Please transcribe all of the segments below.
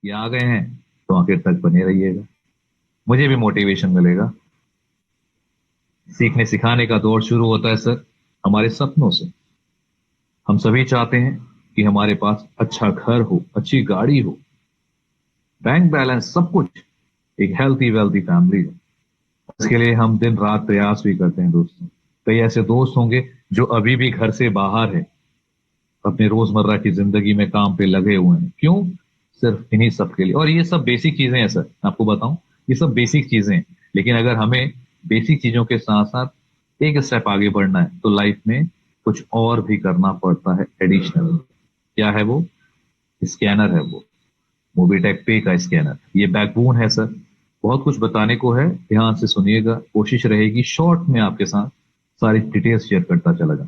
ये आ गए हैं तो आखिर तक बने रहिएगा, मुझे भी मोटिवेशन मिलेगा। सीखने सिखाने का दौर शुरू होता है सर हमारे सपनों से। हम सभी चाहते हैं कि हमारे पास अच्छा घर हो, अच्छी गाड़ी हो, बैंक बैलेंस, सब कुछ, एक हेल्थी वेल्थी फैमिली हो। इसके लिए हम दिन रात प्रयास भी करते हैं दोस्तों। कई ऐसे दोस्त होंगे जो अभी भी घर से बाहर है, अपने रोजमर्रा की जिंदगी में काम पे लगे हुए हैं। क्यों? सिर्फ इन्हीं सब के लिए। और ये सब बेसिक चीजें हैं सर, आपको बताऊं, ये सब बेसिक चीजें हैं। लेकिन अगर हमें बेसिक चीजों के साथ साथ एक स्टेप आगे बढ़ना है तो लाइफ में कुछ और भी करना पड़ता है एडिशनल। क्या है वो? स्कैनर है वो, मोबीटेक पे का स्कैनर। ये बैकबोन है सर। बहुत कुछ बताने को है, ध्यान से सुनिएगा। कोशिश रहेगी शॉर्ट में आपके साथ सारी डिटेल्स शेयर करता चला जाऊं।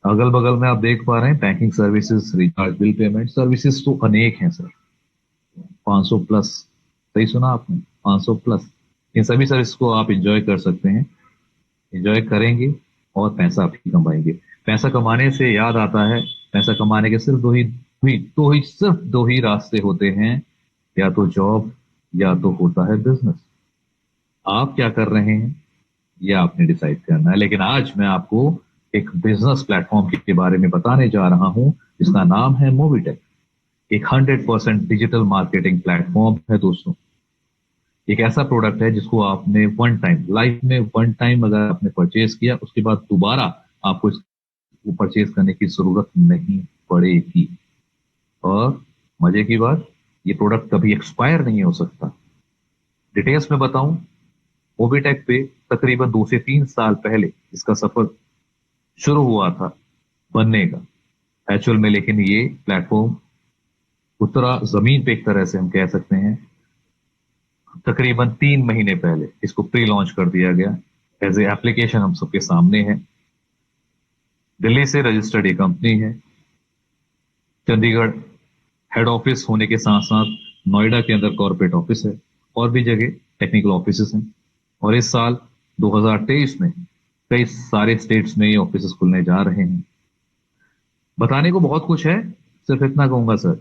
अगल बगल में आप देख पा रहे हैं banking services, recharge, bill payment services तो अनेक हैं सर, 500 प्लस। सही सुना आपने, 500 प्लस। इन सभी सर्विस को आप इंजॉय कर सकते हैं, इंजॉय करेंगे और पैसा भी कमाएंगे। पैसा कमाने से याद आता है, पैसा कमाने के सिर्फ सिर्फ दो ही रास्ते होते हैं, या तो जॉब या तो होता है बिजनेस। आप क्या कर रहे हैं ये आपने डिसाइड करना है। लेकिन आज मैं आपको एक बिजनेस प्लेटफॉर्म के बारे में बताने जा रहा हूं जिसका नाम है मोबीटेक। एक 100% डिजिटल मार्केटिंग प्लेटफॉर्म है दोस्तों। एक ऐसा प्रोडक्ट है जिसको आपने वन टाइम लाइफ में, वन टाइम अगर आपने परचेज किया, उसके बाद दोबारा आपको इसको परचेज करने की जरूरत नहीं पड़ेगी। और मजे की बात, ये प्रोडक्ट कभी एक्सपायर नहीं हो सकता। डिटेल्स में बताऊं, मोबीटेक पे तकरीबन 2 से 3 साल पहले इसका सफर शुरू हुआ था बनने का एक्चुअल में। लेकिन ये प्लेटफॉर्म उतरा जमीन पे, एक तरह से हम कह सकते हैं, तकरीबन 3 महीने पहले इसको प्री लॉन्च कर दिया गया। एज ए एप्लीकेशन हम सबके सामने है। दिल्ली से रजिस्टर्ड ये कंपनी है। चंडीगढ़ हेड ऑफिस होने के साथ साथ नोएडा के अंदर कॉर्पोरेट ऑफिस है, और भी जगह टेक्निकल ऑफिस हैं। और इस साल 2023 में कई सारे स्टेट्स में ये ऑफिस खुलने जा रहे हैं। बताने को बहुत कुछ है, सिर्फ इतना कहूंगा सर,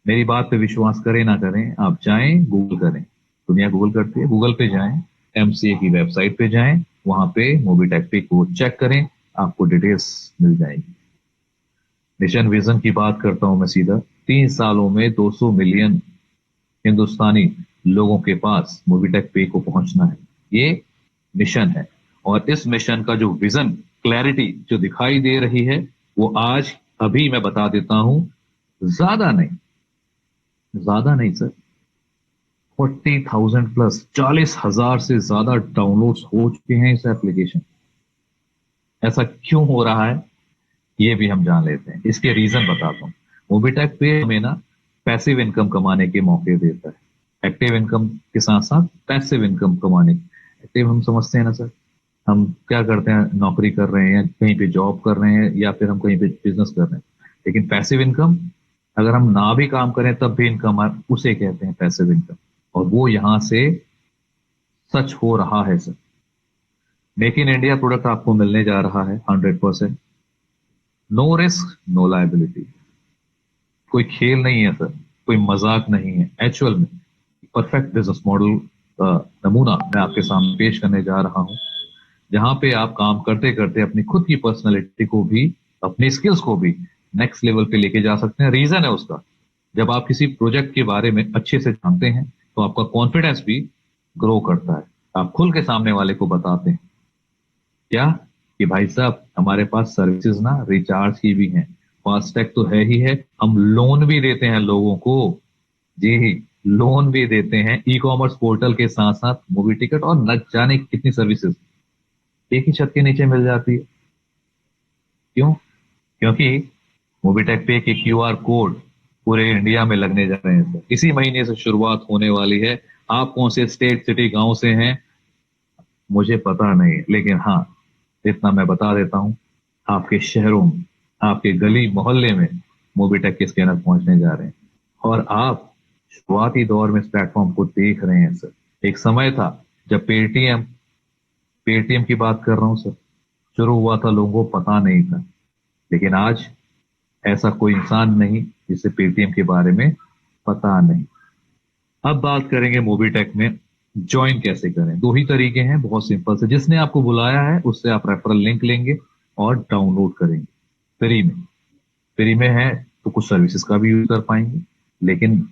मेरी बात पे विश्वास करें ना करें, आप जाएं गूगल करें। दुनिया गूगल करती है, गूगल पे जाएं, एमसीए की वेबसाइट पे जाएं, वहां पे मोबीटेक पे को चेक करें, आपको डिटेल्स मिल जाएगी। मिशन विजन की बात करता हूं मैं सीधा। 3 सालों में 200 मिलियन हिंदुस्तानी लोगों के पास मोबीटेक पे को पहुंचना है, ये मिशन है। और इस मिशन का जो विजन, क्लैरिटी जो दिखाई दे रही है, वो आज अभी मैं बता देता हूं। ज्यादा नहीं, ज्यादा नहीं सर, 40,000 प्लस, 40,000 से ज्यादा डाउनलोड्स हो चुके हैं इस एप्लीकेशन। ऐसा क्यों हो रहा है ये भी हम जान लेते हैं, इसके रीजन बताता हूँ। मोबीटेक पे हमें ना पैसिव इनकम कमाने के मौके देता है, एक्टिव इनकम के साथ साथ पैसिव इनकम कमाने। एक्टिव हम समझते हैं ना सर, हम क्या करते हैं, नौकरी कर रहे हैं, कहीं पे जॉब कर रहे हैं, या फिर हम कहीं पे बिजनेस कर रहे हैं। लेकिन पैसिव इनकम, अगर हम ना भी काम करें तब भी इनकम, उसे कहते हैं पैसिव इनकम। और वो यहां से सच हो रहा है sir. Make in India product आपको मिलने जा रहा है 100%। No risk no liability. कोई खेल नहीं है सर, कोई मजाक नहीं है, एक्चुअल में परफेक्ट बिजनेस मॉडल का नमूना मैं आपके सामने पेश करने जा रहा हूं, जहां पे आप काम करते करते अपनी खुद की पर्सनैलिटी को भी, अपनी स्किल्स को भी नेक्स्ट लेवल पे लेके जा सकते हैं। रीजन है उसका, जब आप किसी प्रोजेक्ट के बारे में अच्छे से जानते हैं तो आपका कॉन्फिडेंस भी ग्रो करता है। आप खुल के सामने वाले को बताते हैं क्या, कि भाई साहब हमारे पास सर्विसेज ना रिचार्ज की भी हैं, फास्टैग तो है ही है, हम लोन भी देते हैं लोगों को। जी, लोन भी देते हैं, ई कॉमर्स पोर्टल के साथ साथ मूवी टिकट, और न जाने कितनी सर्विसेज एक ही छत के नीचे मिल जाती है। क्यों? क्योंकि मोबीटेक पे के क्यूआर कोड पूरे इंडिया में लगने जा रहे हैं सर। इसी महीने से शुरुआत होने वाली है। आप कौन से स्टेट, सिटी, गांव से हैं मुझे पता नहीं, लेकिन हाँ, इतना मैं बता देता हूं, आपके शहरों में, आपके गली मोहल्ले में मोबीटेक के स्कैनर पहुंचने जा रहे हैं। और आप शुरुआती दौर में इस प्लेटफॉर्म को देख रहे हैं सर। एक समय था जब पेटीएम, पेटीएम की बात कर रहा हूं सर, शुरू हुआ था, लोगों को पता नहीं था। लेकिन आज ऐसा कोई इंसान नहीं जिसे पेटीएम के बारे में पता नहीं। अब बात करेंगे मोबीटेक में ज्वाइन कैसे करें। दो ही तरीके हैं, बहुत सिंपल से। जिसने आपको बुलाया है उससे आप रेफरल लिंक लेंगे और डाउनलोड करेंगे फ्री में। फ्री में है तो कुछ सर्विसेज का भी यूज कर पाएंगे, लेकिन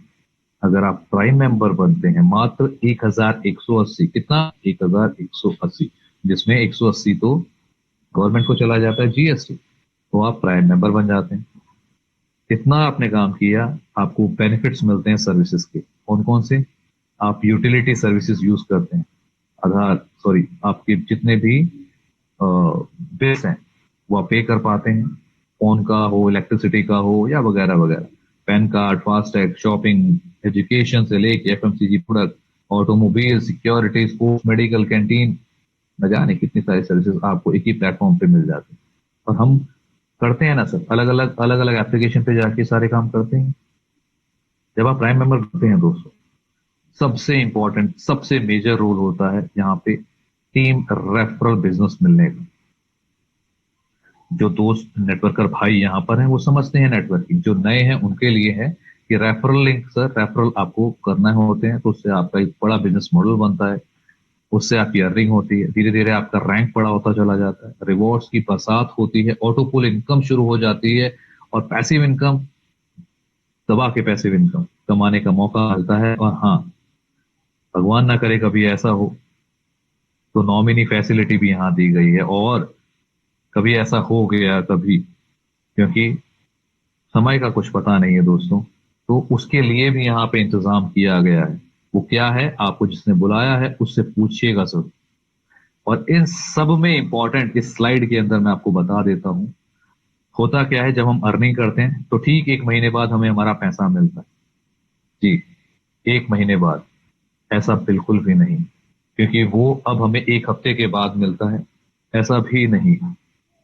अगर आप प्राइम मेंबर बनते हैं मात्र 1180, कितना, 1180, जिसमें 180 तो गवर्नमेंट को चला जाता है जीएसटी, तो आप प्राइम मेंबर बन जाते हैं। कितना आपने काम किया, आपको बेनिफिट्स मिलते हैं सर्विसेज के। कौन कौन से? आप यूटिलिटी सर्विसेज यूज करते हैं, आधार सॉरी आपके जितने भी बिल्स हैं वो आप पे कर पाते हैं, फोन का हो, इलेक्ट्रिसिटी का हो या वगैरह वगैरह। Pan card, FASTag, shopping, education से लेके FMCG product, automobile, security, sports, medical, canteen, न जाने कितनी सारी सर्विसेज आपको एक ही प्लेटफॉर्म पे मिल जाती है। और हम करते हैं ना सर, अलग अलग एप्लीकेशन पे जाके सारे काम करते हैं। जब आप प्राइम मेंबर बनते हैं दोस्तों, सबसे इंपॉर्टेंट, सबसे मेजर रोल होता है यहाँ पे टीम रेफरल बिजनेस मिलने का। जो दोस्त नेटवर्कर भाई यहाँ पर हैं वो समझते हैं नेटवर्किंग, जो नए हैं उनके लिए है कि रेफरल लिंक, सर रेफरल आपको करना होते हैं तो उससे आपका एक बड़ा बिजनेस मॉडल बनता है, उससे आपकी अर्निंग होती है, धीरे धीरे आपका रैंक बड़ा होता चला जाता है, रिवॉर्ड्स की बरसात होती है, ऑटो पुल इनकम शुरू हो जाती है, और पैसिव इनकम, दबा के पैसिव इनकम कमाने का मौका मिलता है। और हाँ, भगवान ना करे कभी ऐसा हो तो नॉमिनी फैसिलिटी भी यहाँ दी गई है। और कभी ऐसा हो गया कभी, क्योंकि समय का कुछ पता नहीं है दोस्तों, तो उसके लिए भी यहाँ पे इंतजाम किया गया है। वो क्या है, आपको जिसने बुलाया है उससे पूछिएगा सर। और इन सब में इंपॉर्टेंट इस स्लाइड के अंदर मैं आपको बता देता हूं, होता क्या है, जब हम अर्निंग करते हैं तो ठीक 1 महीने बाद हमें हमारा पैसा मिलता है। जी, 1 महीने बाद। ऐसा बिल्कुल भी नहीं, क्योंकि वो अब हमें 1 हफ्ते के बाद मिलता है, ऐसा भी नहीं।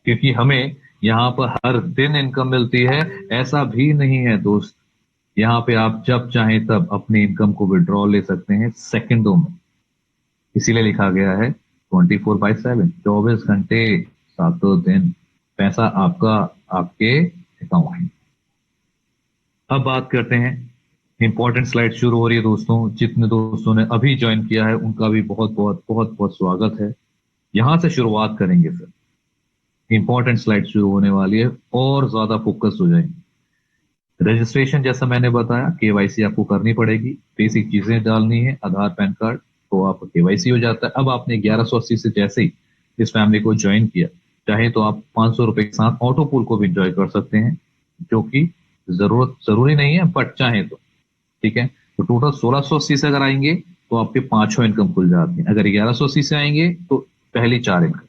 क्योंकि हमें यहाँ पर हर दिन इनकम मिलती है, ऐसा भी नहीं है दोस्त। यहाँ पे आप जब चाहें तब अपनी इनकम को विड्रॉ ले सकते हैं सेकंडों में। इसीलिए लिखा गया है 24/7, 24 घंटे, 7 दिन पैसा आपका आपके अकाउंट में। अब बात करते हैं, इंपॉर्टेंट स्लाइड शुरू हो रही है दोस्तों। जितने दोस्तों ने अभी ज्वाइन किया है उनका भी बहुत बहुत बहुत बहुत स्वागत है। यहां से शुरुआत करेंगे सर, इंपॉर्टेंट स्लाइड शुरू होने वाली है और ज्यादा फोकस हो जाएंगे। रजिस्ट्रेशन जैसा मैंने बताया, केवाईसी आपको करनी पड़ेगी, बेसिक चीजें डालनी है, आधार, पैन कार्ड, तो आपका केवाईसी हो जाता है। अब आपने 1180 से जैसे ही इस फैमिली को ज्वाइन किया, चाहे तो आप 500 रुपए के साथ ऑटो पूल को भी इंजॉय कर सकते हैं, जो कि जरूरी नहीं है, बट चाहे तो ठीक है। तो टोटल 1680 से अगर आएंगे तो आपके पांचों इनकम खुल जाती है। अगर 1180 से आएंगे तो पहली 4 इनकम।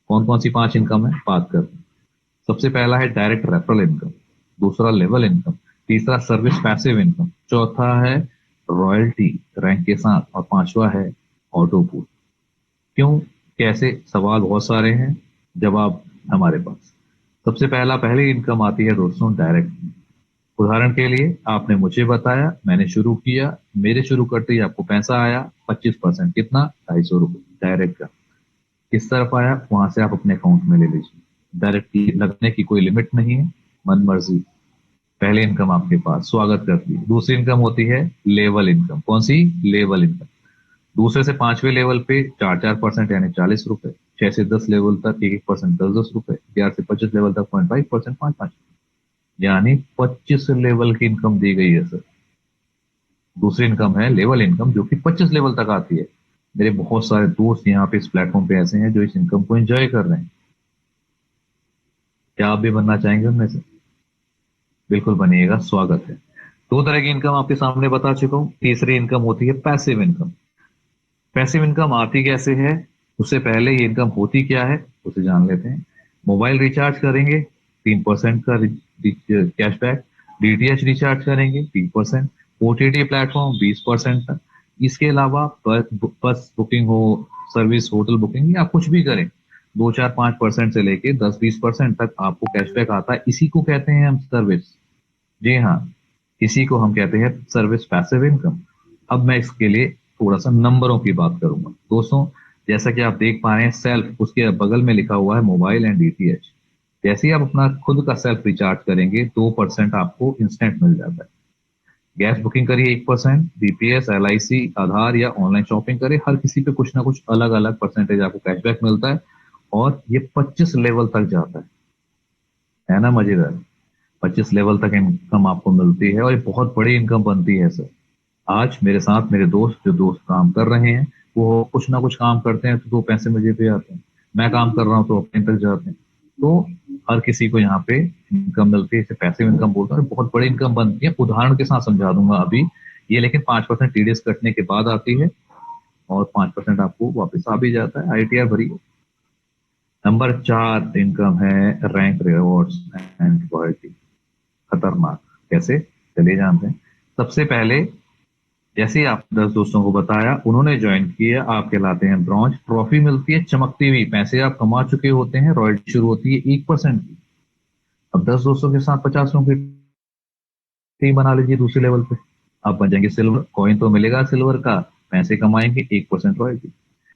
कौन कौन सी 5 इनकम है बात करते हैं। सबसे पहला है डायरेक्ट रेफरल इनकम, दूसरा लेवल इनकम, तीसरा सर्विस पैसिव इनकम, चौथा है रॉयल्टी रैंक के साथ, और पांचवा है ऑटो पूल। क्यों, कैसे, सवाल बहुत सारे हैं, जवाब हमारे पास। सबसे पहली इनकम आती है दोस्तों डायरेक्ट। उदाहरण के लिए आपने मुझे बताया, मैंने शुरू किया, मेरे शुरू करते ही आपको पैसा आया 25%, कितना, 250 रुपये डायरेक्ट का। किस तरफ आया, वहां से आप अपने अकाउंट में ले लीजिए। डायरेक्ट लगने की कोई लिमिट नहीं है, मन मर्जी। पहले इनकम आपके पास, स्वागत करती है। दूसरी इनकम होती है लेवल इनकम। कौन सी, लेवल इनकम। दूसरे से 5वें लेवल पे 4% यानी 40 रुपए, 6 से 10 लेवल तक 1% 10 रुपए, 11 से 25 लेवल तक 0.5% 5 यानी 25 लेवल की इनकम दी गई है सर। दूसरी इनकम है लेवल इनकम, जो कि 25 लेवल तक आती है। मेरे बहुत सारे दोस्त यहाँ पे इस प्लेटफॉर्म पे ऐसे हैं जो इस इनकम को एंजॉय कर रहे हैं। क्या आप भी बनना चाहेंगे उनमें से? बिल्कुल बनिएगा, स्वागत है। दो तरह की इनकम आपके सामने बता चुका हूं। तीसरी इनकम होती है पैसिव इनकम। पैसिव इनकम आती कैसे है, उससे पहले ये इनकम होती क्या है उसे जान लेते हैं। मोबाइल रिचार्ज करेंगे 3% का कैशबैक, डीटीएच रिचार्ज करेंगे 3%, ओटीटी प्लेटफॉर्म 20% तक। इसके अलावा बस बुकिंग हो, सर्विस, होटल बुकिंग, या कुछ भी करें, 2, 4, 5% से लेके 10, 20% तक आपको कैशबैक आता है। इसी को कहते हैं हम सर्विस। जी हाँ, इसी को हम कहते हैं सर्विस पैसिव इनकम। अब मैं इसके लिए थोड़ा सा नंबरों की बात करूंगा दोस्तों। जैसा कि आप देख पा रहे हैं, सेल्फ, उसके बगल में लिखा हुआ है मोबाइल एंड डीटीएच। जैसे ही आप अपना खुद का सेल्फ रिचार्ज करेंगे 2% आपको इंस्टेंट मिल जाता है। गैस बुकिंग करिए 1%, बीपीएस, एलआईसी, आधार या ऑनलाइन शॉपिंग करिए, हर किसी पे कुछ ना कुछ अलग अलग परसेंटेज आपको कैशबैक मिलता है और ये 25 लेवल तक जाता है ना मजेदार। 25 लेवल तक इनकम आपको मिलती है और ये बहुत बड़ी इनकम बनती है सर। आज मेरे साथ मेरे दोस्त जो दोस्त काम कर रहे हैं वो कुछ ना कुछ काम करते हैं तो 2 पैसे मुझे पे आते हैं, मैं काम कर रहा हूँ तो अपने तक जाते हैं। तो हर किसी को यहाँ पे इनकम मिलती है, इसे पैसिव इनकम बोलते हैं, बहुत बड़ी इनकम बनती है। उदाहरण के साथ समझा दूंगा अभी ये, लेकिन 5% टीडीएस कटने के बाद आती है और 5% आपको वापस आ भी जाता है, आईटीआर भरी। नंबर 4 इनकम है रैंक रिवॉर्ड्स एंड रॉयल्टी। खतरनाक कैसे, चलिए जानते हैं। सबसे पहले जैसे ही आप 10 दोस्तों को बताया, उन्होंने ज्वाइन किया, आप कहलाते हैं ब्रॉन्ज, ट्रॉफी मिलती है चमकती हुई, पैसे आप कमा चुके होते हैं, रॉयल्टी शुरू होती है 1% की। अब 10 दोस्तों के साथ 50 लोगों की टीम बना लीजिए दूसरे लेवल पे, आप बन जाएंगे सिल्वर, कॉइन तो मिलेगा सिल्वर का, पैसे कमाएंगे 1% रॉयल्टी।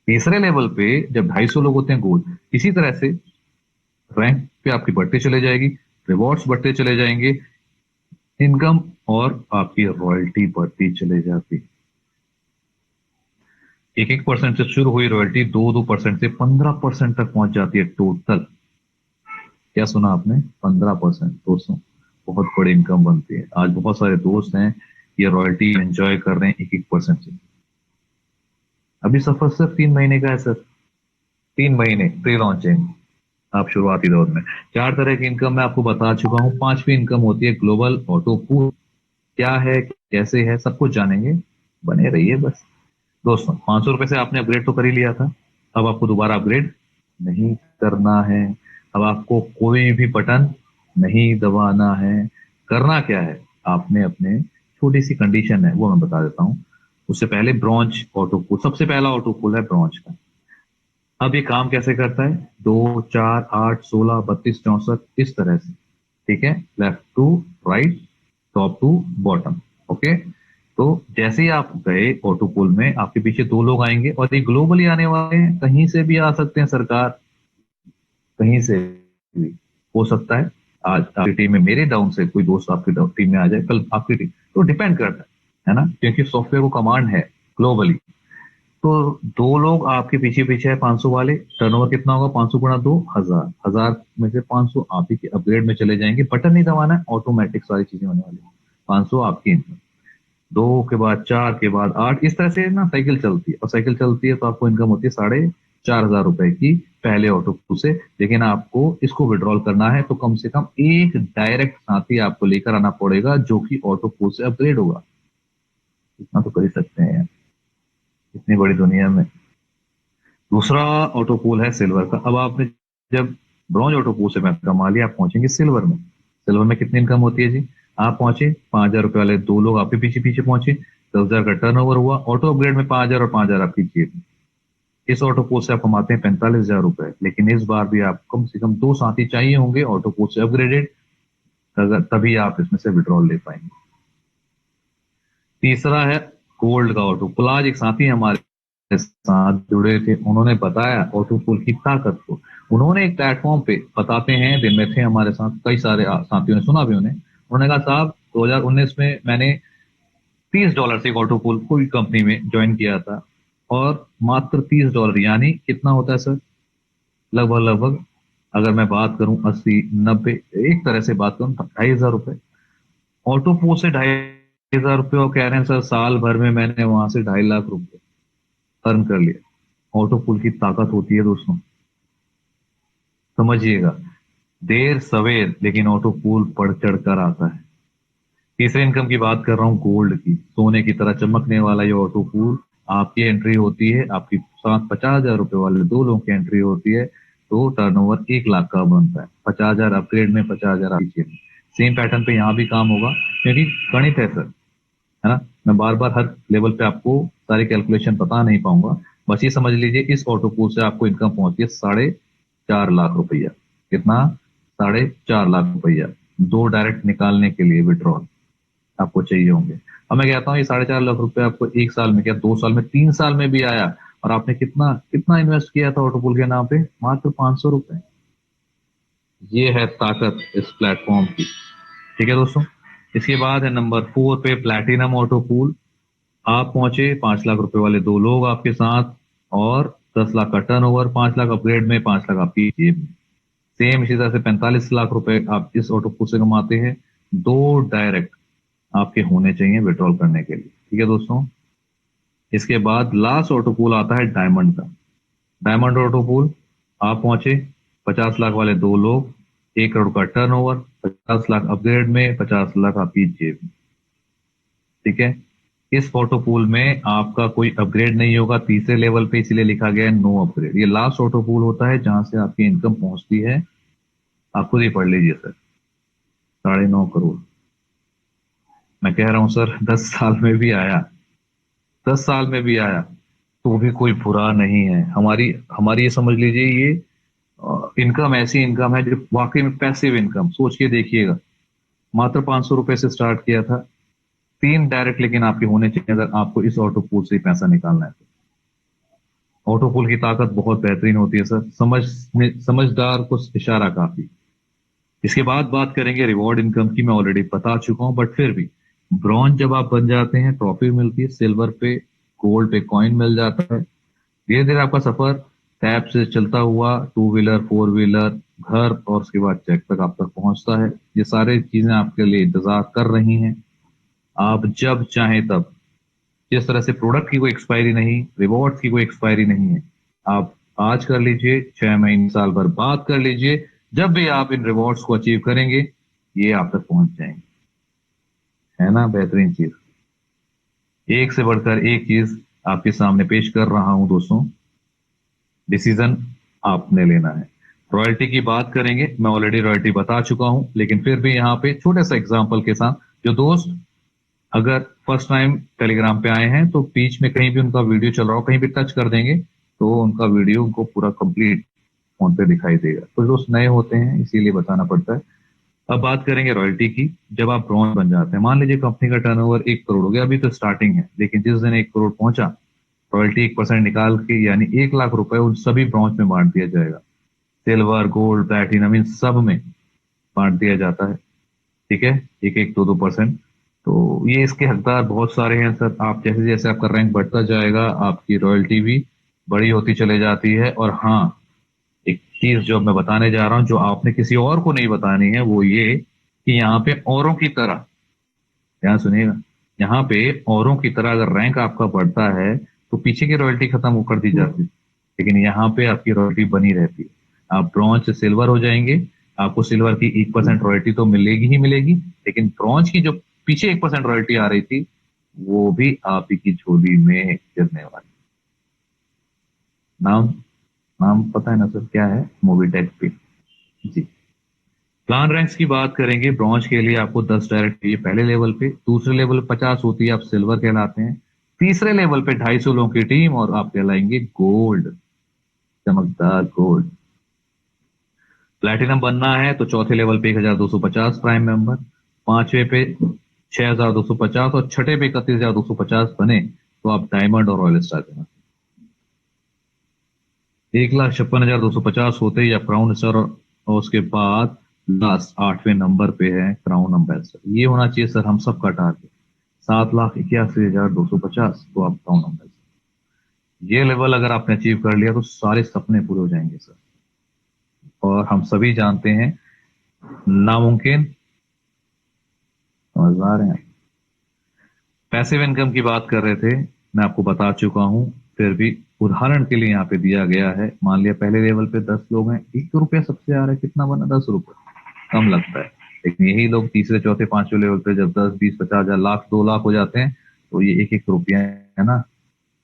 तीसरे लेवल पे जब 250 लोग होते हैं गोल्ड, इसी तरह से रैंक पे आपकी बढ़ते चले जाएगी, रिवॉर्ड्स बढ़ते चले जाएंगे, इनकम और आपकी रॉयल्टी बढ़ती चले जाती। 1-1% से शुरू हुई रॉयल्टी 2-2% से 15% तक पहुंच जाती है टोटल। क्या सुना आपने, 15% दोस्तों, बहुत बड़ी इनकम बनती है। आज बहुत सारे दोस्त हैं ये रॉयल्टी एंजॉय कर रहे हैं 1-1% से। अभी सफर सिर्फ 3 महीने का है सर, 3 महीने प्री लॉन्चिंग, आप शुरुआती दौर में। 4 तरह की इनकम मैं आपको बता चुका हूँ, 5वीं इनकम होती है ग्लोबल ऑटो पूल। क्या है, कैसे है, सब कुछ जानेंगे, बने रहिए बस। दोस्तों 500 रुपए से आपने अपग्रेड तो कर ही लिया था, अब आपको दोबारा अपग्रेड नहीं करना है। अब आपको कोई भी बटन नहीं दबाना है। करना क्या है, आपने अपने छोटी सी कंडीशन है वो मैं बता देता हूँ। उससे पहले ब्रॉन्ज ऑटो पूल, सबसे पहला ऑटो पूल है ब्रॉन्ज का। अब ये काम कैसे करता है, 2, 4, 8, 16, 32, 64 इस तरह से, ठीक है, left to right, top to bottom. Okay, तो जैसे ही आप गए ऑटो पोल में, आपके पीछे 2 लोग आएंगे और ये ग्लोबली आने वाले हैं, कहीं से भी आ सकते हैं सरकार, कहीं से भी हो सकता है। आज आपकी टीम में मेरे डाउन से कोई दोस्त आपकी टीम में आ जाए, कल आपकी टीम, तो डिपेंड करता है ना, क्योंकि सॉफ्टवेयर को कमांड है ग्लोबली। तो 2 लोग आपके पीछे पीछे है 500 वाले, टर्नओवर कितना होगा, 500 गुणा 2, 1000, 1000 में से 500 आप ही के अपग्रेड में चले जाएंगे, बटन नहीं दबाना है, ऑटोमेटिक सारी चीजें होने वाली है। 500 आपकी इनकम, 2 के बाद 4 के बाद 8, इस तरह से ना साइकिल चलती है, और साइकिल चलती है तो आपको इनकम होती है 4500 रुपए की पहले ऑटो से। लेकिन आपको इसको विड्रॉल करना है तो कम से कम एक डायरेक्ट साथी आपको लेकर आना पड़ेगा जो कि ऑटो से अपग्रेड होगा। इतना तो कर ही सकते हैं यार, इतनी बड़ी दुनिया में। दूसरा ऑटो पूल है सिल्वर का। अब आपने जब ब्रॉन्ज ऑटो पूल से मैं कमा लिया, आप पहुंचेंगे सिल्वर में। सिल्वर में कितनी इनकम होती है जी, आप पहुंचे 5000 रुपए वाले 2 लोग आपके पीछे पीछे पहुंचे, 10,000 का टर्नओवर हुआ, ऑटो अपग्रेड में 5000 और 5000 आपकी जेब में। इस ऑटो पोल से आप कमाते हैं 45,000 रुपए, लेकिन इस बार भी आप कम से कम 2 साथी चाहिए होंगे ऑटो पोल से अपग्रेडेड, तभी आप इसमें से विड्रॉल ले पाएंगे। तीसरा है गोल्ड का ऑटो पुल। आज एक साथी हमारे साथ जुड़े थे, उन्होंने बताया ऑटो पुल की ताकत को। उन्होंने एक प्लेटफॉर्म पे, बताते हैं दिन में थे हमारे साथ, कई सारे साथियों ने सुना भी उन्हें, उन्होंने कहा साहब 2019 में मैंने $30 से एक ऑटो पुल कोई कंपनी में ज्वाइन किया था, और मात्र $30, यानी कितना होता है सर, लगभग लगभग अगर मैं बात करूं 80-90, एक तरह से बात करूं 2,500 रुपए, ऑटो पोल से 2,500 रुपये, और कह रहे हैं सर साल भर में मैंने वहां से 2.5 लाख रुपए अर्न कर लिया। ऑटो पुल की ताकत होती है दोस्तों, समझिएगा, देर सवेर लेकिन ऑटो पुल बढ़ चढ़ कर आता है। तीसरे इनकम की बात कर रहा हूँ गोल्ड की, सोने की तरह चमकने वाला ये ऑटो पुल, आपकी एंट्री होती है, आपकी साथ 50,000 रुपए वाले 2 लोगों की एंट्री होती है, तो टर्नओवर 1 लाख का बनता है। 50,000 अपग्रेड में, 50,000 आपकी। सेम पैटर्न पे यहाँ भी काम होगा, क्योंकि गणित है सर, है ना। मैं बार बार हर लेवल पे आपको सारी कैलकुलेशन बता नहीं पाऊंगा, बस ये समझ लीजिए इस ऑटो पूल से आपको इनकम पहुंचती है 4.5 लाख रुपया। कितना, 4.5 लाख रुपया। 2 डायरेक्ट निकालने के लिए विड्रॉल आपको चाहिए होंगे। अब मैं कहता हूँ ये 4.5 लाख रुपया आपको 1 साल में, क्या 2 साल में, 3 साल में भी आया, और आपने कितना कितना इन्वेस्ट किया था ऑटो पूल के नाम पे, मात्र 500 रुपए। ये है ताकत इस प्लेटफॉर्म की, ठीक है दोस्तों। इसके बाद है नंबर 4 पे प्लैटिनम ऑटो पूल। आप पहुंचे 5 लाख रुपए वाले 2 लोग आपके साथ, और 10 लाख का टर्नओवर, 5 लाख अपग्रेड में, 5 लाख आपकी जेब में। सेम इसी तरह से 45 लाख रुपए आप इस ऑटो पूल से कमाते हैं। 2 डायरेक्ट आपके होने चाहिए विड्रॉल करने के लिए। ठीक है दोस्तों। इसके बाद लास्ट ऑटो पूल आता है डायमंड का। डायमंड ऑटो पूल, आप पहुंचे 50 लाख वाले 2 लोग, 1 करोड़ का टर्नओवर, 50 लाख अपग्रेड में, 50 लाख आपकी जेब में। ठीक है। इस ऑटो पूल में आपका कोई अपग्रेड नहीं होगा तीसरे लेवल पे, इसीलिए लिखा गया है नो अपग्रेड। ये लास्ट ऑटो पूल होता है जहां से आपकी इनकम पहुंचती है। आप खुद ही पढ़ लीजिए सर, 9.5 करोड़। मैं कह रहा हूं सर, 10 साल में भी आया, 10 साल में भी आया तो भी कोई बुरा नहीं है। हमारी हमारी ये समझ लीजिए, ये इनकम ऐसी इनकम है जो वाकई में पैसिव इनकम। सोच के देखिएगा, मात्र 500 रुपए से स्टार्ट किया था, 3 डायरेक्ट लेकिन आपके होने चाहिए अगर आपको इस ऑटो पूल से ही पैसा निकालना है तो। ऑटो पूल की ताकत बहुत बेहतरीन होती है सर, समझदार को इशारा काफी। इसके बाद बात करेंगे रिवॉर्ड इनकम की। मैं ऑलरेडी बता चुका हूं, बट फिर भी ब्रॉन्ज जब आप बन जाते हैं ट्रॉफी मिलती है, सिल्वर पे गोल्ड पे कॉइन मिल जाता है। धीरे धीरे आपका सफर टैब से चलता हुआ 2 व्हीलर 4 व्हीलर घर और उसके बाद चेक तक आप तक पहुंचता है। ये सारी चीजें आपके लिए इंतजार कर रही हैं, आप जब चाहें तब। जिस तरह से प्रोडक्ट की कोई एक्सपायरी नहीं, रिवॉर्ड्स की कोई एक्सपायरी नहीं है। आप आज कर लीजिए, 6 महीने साल भर बाद कर लीजिए, जब भी आप इन रिवॉर्ड्स को अचीव करेंगे ये आप तक पहुंच जाएंगे। है ना बेहतरीन चीज। एक से बढ़कर एक चीज आपके सामने पेश कर रहा हूं दोस्तों, डिसीजन आपने लेना है। रॉयल्टी की बात करेंगे, मैं ऑलरेडी रॉयल्टी बता चुका हूं, लेकिन फिर भी यहाँ पे छोटे सा एग्जांपल के साथ, जो दोस्त अगर फर्स्ट टाइम टेलीग्राम पे आए हैं तो बीच में कहीं भी उनका वीडियो चल रहा हो, कहीं भी टच कर देंगे तो उनका वीडियो उनको पूरा कंप्लीट फोन पे दिखाई देगा। कुछ दोस्त नए होते हैं इसीलिए बताना पड़ता है। अब बात करेंगे रॉयल्टी की। जब आप ब्रॉन्ज बन जाते हैं, मान लीजिए कंपनी का टर्नओवर 1 करोड़ हो गया, अभी तो स्टार्टिंग है, लेकिन जिस दिन 1 करोड़ पहुंचा, रॉयल्टी 1% निकाल के यानी 1 लाख रुपए उन सभी ब्रॉन्ज में बांट दिया जाएगा। सिल्वर गोल्ड प्लैटिनम इन सब में बांट दिया जाता है। ठीक है, 1-1, 2-2%। तो ये इसके हकदार बहुत सारे हैं सर। आप जैसे जैसे आपका रैंक बढ़ता जाएगा आपकी रॉयल्टी भी बड़ी होती चले जाती है। और हाँ, एक चीज जो मैं बताने जा रहा हूं जो आपने किसी और को नहीं बतानी है, वो ये कि यहाँ पे औरों की तरह, ध्यान सुनिएगा, यहाँ पे औरों की तरह अगर रैंक आपका बढ़ता है तो पीछे की रॉयल्टी खत्म कर दी जाती है, लेकिन यहाँ पे आपकी रॉयल्टी बनी रहती है। आप ब्रॉन्ज से सिल्वर हो जाएंगे, आपको सिल्वर की 1% रॉयल्टी तो मिलेगी ही मिलेगी, लेकिन ब्रॉन्ज की जो पीछे 1% रॉयल्टी आ रही थी वो भी आप ही की झोली में गिरने वाली। नाम नाम पता है ना सर, क्या है? मोबीटेक पे। जी। प्लान रैंक्स की बात करेंगे, ब्रॉन्ज के लिए आपको 10 डायरेक्ट चाहिए पहले लेवल पे, दूसरे लेवल पे 50 होती है, आप सिल्वर कहलाते हैं। तीसरे लेवल पे 250 लोगों की टीम और आप कहलाएंगे गोल्ड, चमकदार गोल्ड। प्लैटिनम बनना है तो चौथे लेवल पे 1250 प्राइम मेंबर, पांचवे पे 6250 और छठे पे 31250 बने तो आप डायमंड और रॉयल स्टार देना। 1,56,250 होते या क्राउन स्टार, और उसके बाद लास्ट 8वें नंबर पे है क्राउन एम्बेसडर। ये होना चाहिए सर हम सबका टारगेट, 7,81,250 तो आप क्राउन एम्बेसडर। ये लेवल अगर आपने अचीव कर लिया तो सारे सपने पूरे हो जाएंगे सर। और हम सभी जानते हैं नामुमकिन, समझदार हैं। पैसिव इनकम की बात कर रहे थे, मैं आपको बता चुका हूं, फिर भी उदाहरण के लिए यहाँ पे दिया गया है। मान लिया पहले लेवल पे 10 लोग हैं, 1 रुपया सबसे आ रहा है, कितना बना? 10 रुपये। कम लगता है, लेकिन यही लोग तीसरे चौथे पांचवें लेवल पे जब 10, 20, 50 हजार, लाख 2 लाख हो जाते हैं तो ये 1-1 रुपया है ना,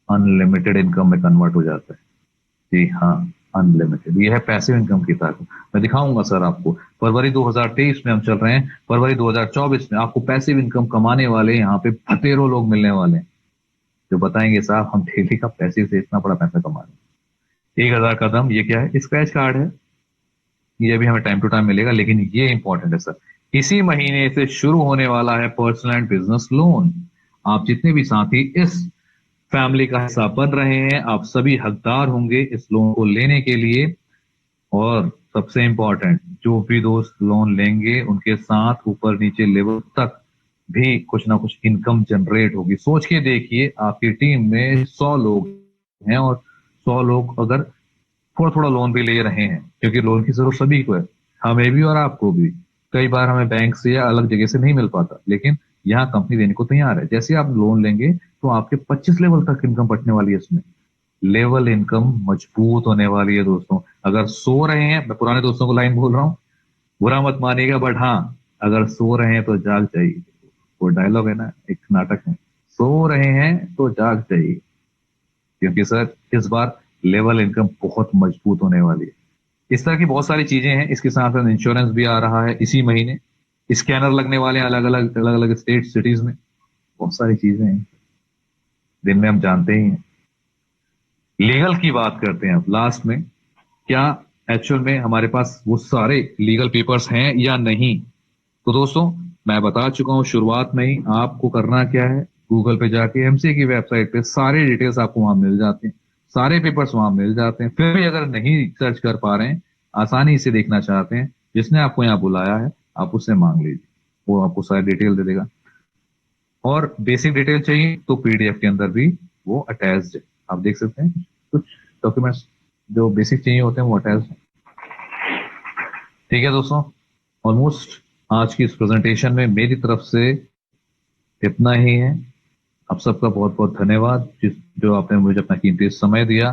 अनलिमिटेड इनकम में कन्वर्ट हो जाता है। जी हाँ, अनलिमिटेड। ये है पैसिव इनकम की ताकत। मैं दिखाऊंगा सर आपको। फरवरी 2023 में हम चल रहे हैं, फरवरी 2024 में आपको पैसिव इनकम कमाने वाले यहाँ पे बतेरों लोग मिलने वाले हैं जो बताएंगे साहब हम डेली का पैसे से इतना बड़ा पैसा कमा रहे हैं। 1,000 कदम, ये क्या है? स्क्रैच कार्ड है, ये भी हमें टाइम टू टाइम मिलेगा, लेकिन ये इंपॉर्टेंट है सर। इसी महीने से शुरू होने वाला है पर्सनल एंड बिजनेस लोन। आप जितने भी साथी इस फैमिली का हिस्सा बन रहे हैं, आप सभी हकदार होंगे इस लोन को लेने के लिए। और सबसे इंपॉर्टेंट, जो भी दोस्त लोन लेंगे उनके साथ ऊपर नीचे लेवल तक भी कुछ ना कुछ इनकम जनरेट होगी। सोच के देखिए, आपकी टीम में 100 लोग हैं और 100 लोग अगर थोड़ा थोड़ा लोन भी ले रहे हैं, क्योंकि लोन की जरूरत सभी को है, हमें भी और आपको भी। कई बार हमें बैंक से या अलग जगह से नहीं मिल पाता, लेकिन यहाँ कंपनी देने को तैयार है। जैसे आप लोन लेंगे तो आपके 25 लेवल तक इनकम बढ़ने वाली है इसमें। लेवल इनकम मजबूत होने वाली है दोस्तों। अगर सो रहे हैं, मैं पुराने दोस्तों को लाइन बोल रहा हूँ, बुरा मत मानिएगा, बट हाँ, अगर सो रहे हैं तो जाग जाइए। वो डायलॉग है ना, एक नाटक है, सो रहे हैं तो जाग जाइए, क्योंकि सर इस बार लेवल इनकम बहुत मजबूत होने वाली है। इस तरह की बहुत सारी चीजें हैं। इसके साथ साथ इंश्योरेंस भी आ रहा है इसी महीने, स्कैनर लगने वाले हैं अलग अलग स्टेट सिटीज में। बहुत सारी चीजें हैं, दिन में हम जानते ही हैं। लीगल की बात करते हैं अब लास्ट में, क्या एक्चुअल में हमारे पास वो सारे लीगल पेपर्स हैं या नहीं। तो दोस्तों, मैं बता चुका हूं शुरुआत में ही, आपको करना क्या है, गूगल पे जाके एमसीए की वेबसाइट पे सारे डिटेल्स आपको वहां मिल जाते हैं, सारे पेपर्स वहां मिल जाते हैं। फिर भी अगर नहीं सर्च कर पा रहे हैं, आसानी से देखना चाहते हैं, जिसने आपको यहाँ बुलाया है आप उससे मांग लीजिए, वो आपको सारी डिटेल दे देगा। और बेसिक डिटेल चाहिए तो पीडीएफ के अंदर भी वो अटैच्ड है, आप देख सकते हैं। कुछ डॉक्यूमेंट्स जो बेसिक चाहिए होते हैं वो अटैच्ड है। ठीक है दोस्तों, ऑलमोस्ट आज की इस प्रेजेंटेशन में मेरी तरफ से इतना ही है। आप सबका बहुत बहुत धन्यवाद, जो आपने मुझे अपना कीमती समय दिया।